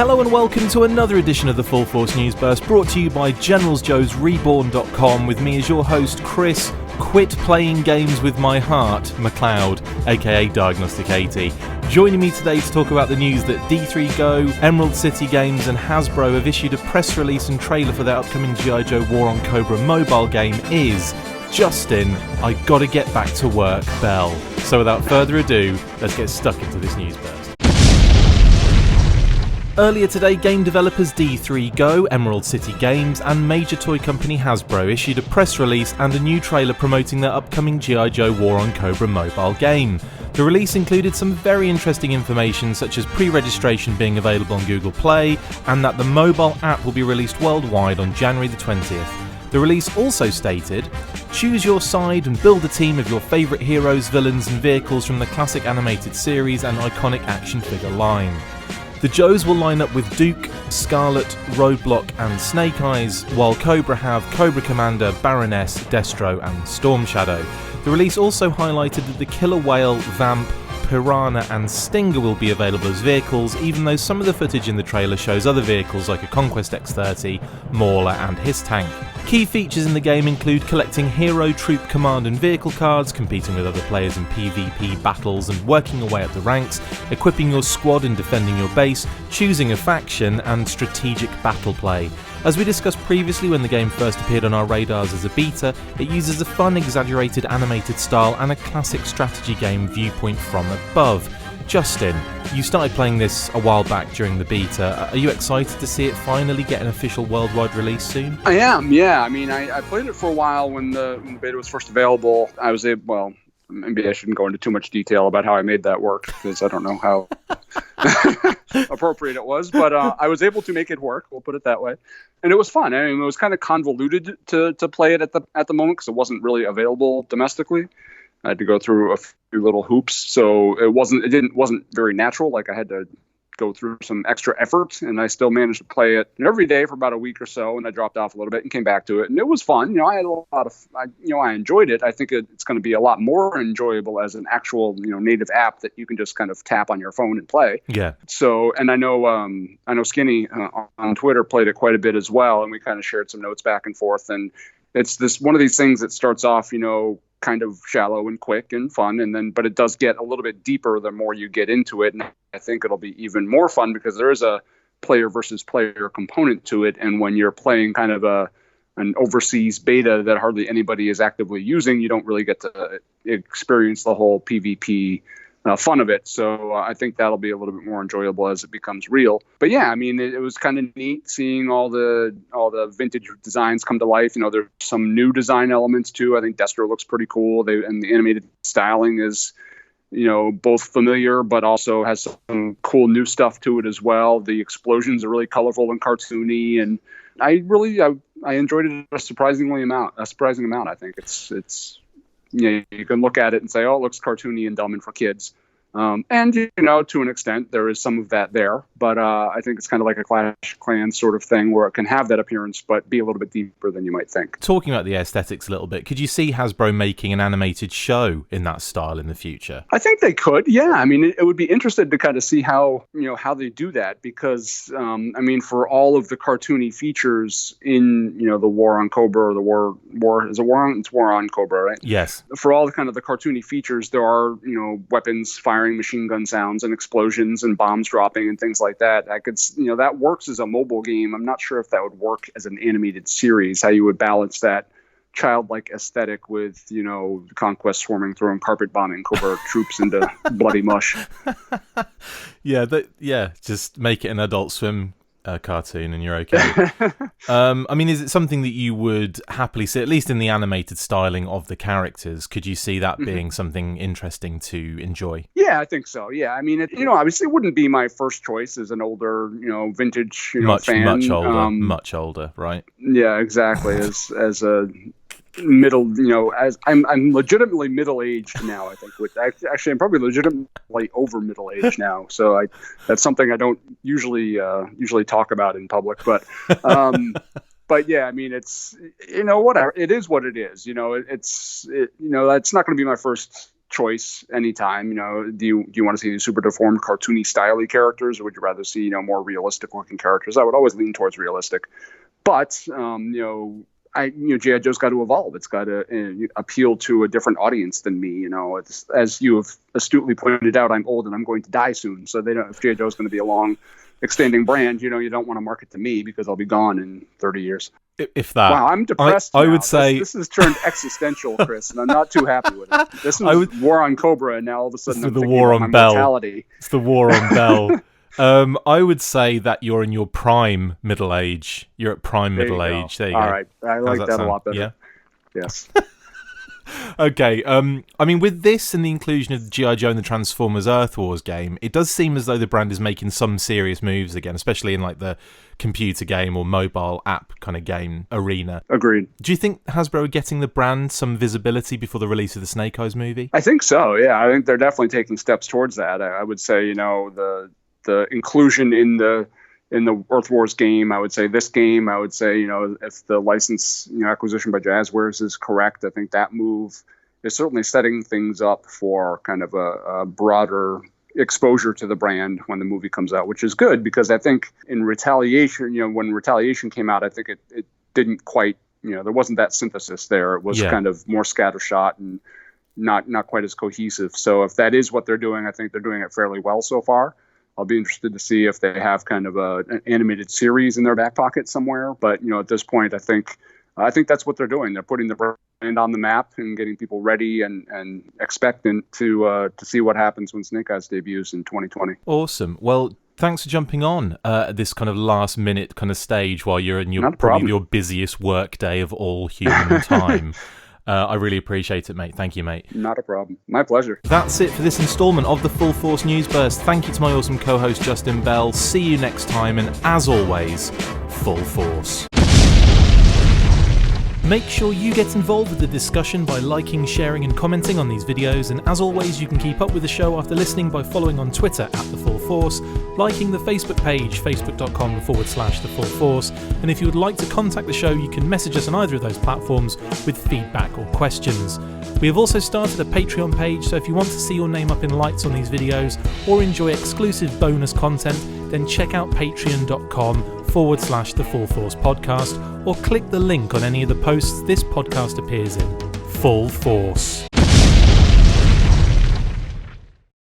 Hello and welcome to another edition of the Full Force News Burst, brought to you by GeneralsJoes Reborn.com, with me as your host, Chris, quit playing games with my heart, McLeod, aka Diagnostic 80. Joining me today to talk about the news that D3 Go, Emerald City Games and Hasbro have issued a press release and trailer for their upcoming G.I. Joe War on Cobra mobile game is Justin, I gotta get back to work, Bell. So without further ado, let's get stuck into this news burst. Earlier today, game developers D3 Go, Emerald City Games and major toy company Hasbro issued a press release and a new trailer promoting their upcoming G.I. Joe War on Cobra mobile game. The release included some very interesting information, such as pre-registration being available on Google Play and that the mobile app will be released worldwide on January the 20th. The release also stated, choose your side and build a team of your favourite heroes, villains and vehicles from the classic animated series and iconic action figure line. The Joes will line up with Duke, Scarlet, Roadblock and Snake Eyes, while Cobra have Cobra Commander, Baroness, Destro and Storm Shadow. The release also highlighted that the Killer Whale, Vamp, Piranha and Stinger will be available as vehicles, even though some of the footage in the trailer shows other vehicles like a Conquest X-30, Mauler and his tank. Key features in the game include collecting hero, troop, command and vehicle cards, competing with other players in PvP battles and working away up the ranks, equipping your squad and defending your base, choosing a faction and strategic battle play. As we discussed previously when the game first appeared on our radars as a beta, it uses a fun, exaggerated animated style and a classic strategy game viewpoint from above. Justin, you started playing this a while back during the beta. Are you excited to see it finally get an official worldwide release soon? I am, yeah. I mean, I played it for a while when the beta was first available. I was able, well, maybe I shouldn't go into too much detail about how I made that work, because I don't know how appropriate it was, but I was able to make it work, we'll put it that way. And it was fun. I mean, it was kind of convoluted to play it at the moment, because it wasn't really available domestically. I had to go through a few little hoops, so it wasn't very natural. Like, I had to go through some extra effort, and I still managed to play it every day for about a week or so, and I dropped off a little bit and came back to it, and it was fun. I had a lot of, I enjoyed it. I think it's going to be a lot more enjoyable as an actual, native app that you can just kind of tap on your phone and play. Yeah. So, and I know Skinny on Twitter played it quite a bit as well, and we kind of shared some notes back and forth, and it's this one of these things that starts off, kind of shallow and quick and fun, but it does get a little bit deeper the more you get into it, and I think it'll be even more fun because there is a player versus player component to it, and when you're playing kind of an overseas beta that hardly anybody is actively using, you don't really get to experience the whole PvP fun of it. So I think that'll be a little bit more enjoyable as it becomes real. But yeah, I mean, it was kind of neat seeing all the vintage designs come to life. There's some new design elements too. I think Destro looks pretty cool. And the animated styling is, both familiar, but also has some cool new stuff to it as well. The explosions are really colorful and cartoony, and I enjoyed it a surprising amount. I think it's. You can look at it and say, oh, it looks cartoony and dumb and for kids. And, to an extent, there is some of that there. But I think it's kind of like a Clash of Clans sort of thing where it can have that appearance, but be a little bit deeper than you might think. Talking about the aesthetics a little bit, could you see Hasbro making an animated show in that style in the future? I think they could, yeah. I mean, it would be interesting to kind of see how they do that, because, for all of the cartoony features in, the War on Cobra, or it's War on Cobra, right? Yes. For all the kind of the cartoony features, there are, weapons firing, machine gun sounds and explosions and bombs dropping and things like that. I could, that works as a mobile game. I'm not sure if that would work as an animated series, how you would balance that childlike aesthetic with, Conquest swarming, throwing carpet bombing Cobra troops into bloody mush. Just make it an Adult Swim cartoon and you're okay. Is it something that you would happily see, at least in the animated styling of the characters? Could you see that being something interesting to enjoy? Yeah, I think so. Yeah, obviously it wouldn't be my first choice as an older, vintage, fan. Much older, right? Yeah, exactly. As a middle, as I'm legitimately middle-aged now, I think. I'm probably legitimately over middle-aged now, so that's something I don't usually talk about in public, but yeah, it's whatever, it is what it is. It's not going to be my first choice anytime. Do you want to see these super deformed, cartoony, styly characters, or would you rather see more realistic looking characters? I would always lean towards realistic, but G.I. Joe's got to evolve. It's got to appeal to a different audience than me. It's, as you have astutely pointed out, I'm old and I'm going to die soon. So if G.I. Joe's going to be a long, extending brand, you don't want to market to me because I'll be gone in 30 years. If that. Wow, I'm depressed. I now. would say this has turned existential, Chris, and I'm not too happy with it. This was War on Cobra, and now all of a sudden I'm the thinking war about on my Bell. mortality. It's the war on Bell. I would say that you're in your prime middle age. You're at prime middle age. There you go. All right, I like that sound? a lot better. Yeah. Yes. Okay, I mean, with this and the inclusion of G.I. Joe and the Transformers Earth Wars game, it does seem as though the brand is making some serious moves again, especially in like the computer game or mobile app kind of game arena. Agreed. Do you think Hasbro are getting the brand some visibility before the release of the Snake Eyes movie? I think so, yeah. I think they're definitely taking steps towards that. I would say, the inclusion in the Earth Wars game, I would say this game, I would say, if the license, acquisition by Jazzwares is correct, I think that move is certainly setting things up for kind of a broader exposure to the brand when the movie comes out, which is good because I think in Retaliation, when Retaliation came out, I think it didn't quite, there wasn't that synthesis there. It was kind of more scattershot and not quite as cohesive. So if that is what they're doing, I think they're doing it fairly well so far. I'll be interested to see if they have kind of an animated series in their back pocket somewhere. But, at this point, I think that's what they're doing. They're putting the brand on the map and getting people ready and expectant to see what happens when Snake Eyes debuts in 2020. Awesome. Well, thanks for jumping on at this kind of last minute kind of stage while you're in probably your busiest work day of all human time. I really appreciate it, mate. Thank you, mate. Not a problem. My pleasure. That's it for this instalment of the Full Force News Burst. Thank you to my awesome co-host Justin Bell. See you next time, and as always, Full Force. Make sure you get involved with the discussion by liking, sharing and commenting on these videos, and as always you can keep up with the show after listening by following on Twitter @The Full Force, liking the Facebook page facebook.com/The Full Force, and if you would like to contact the show you can message us on either of those platforms with feedback or questions. We have also started a Patreon page, so if you want to see your name up in lights on these videos or enjoy exclusive bonus content, then check out patreon.com/The Full Force Podcast, or click the link on any of the posts this podcast appears in. Full Force.